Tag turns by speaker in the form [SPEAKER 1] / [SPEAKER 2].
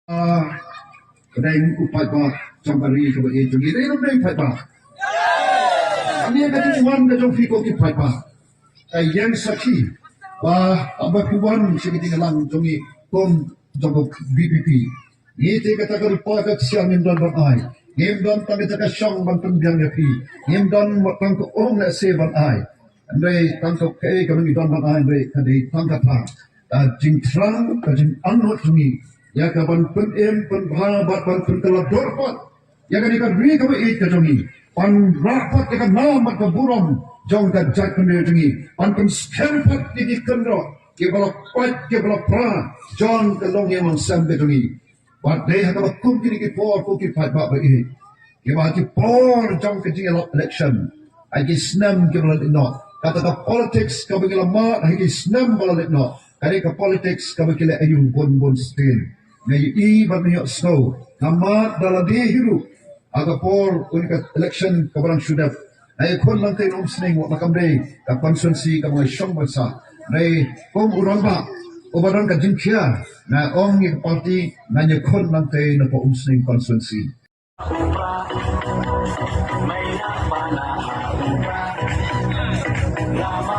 [SPEAKER 1] Kedai Paidbah Jambari coba itu gini kedai Paidbah. Kami ada tujuan kejong fiko ki Paidbah. Yang saksi bah abah kuban segitu lang jongi kom jambok BPP. Ini kata kerupa kat siang dan banai. Ngimdan tang kita kasyang bantun biang yapi. Ngimdan tang ko orang nak se banai. Andai tang ko kei kami dan banai andai kadai tang kata. Jingtrang kajing anut jongi. Ya kapan pen penbahabat pen teladorpat. Ya kan ikan ri kami kajongi. Pan rapat ikan namat keburam. Jong dan jat pendejongi. Pan skempat di kendro. Kebala Peit kebala pra. Jong kelong yang sampai jongi. Wadai hakama kum kini ki por ko ki Paidbah ba ini. Kebala ki por jong kejing election. Ai Smam kebala no. Kata politics kabagila ma ai Smam bala no. Kali ka politics kabagila Iong bon stin. Ngayon iban niyo snow. Namat daladi hiru. Aga por unika election kabarang syudap. Ay kon lang tayo umsning wa makamday ka konsensi ka mga siyong bansa. Nay kung urang ba o barang ka jinkya na ong yung party na niya kon lang tayo na po umsning konsensi. May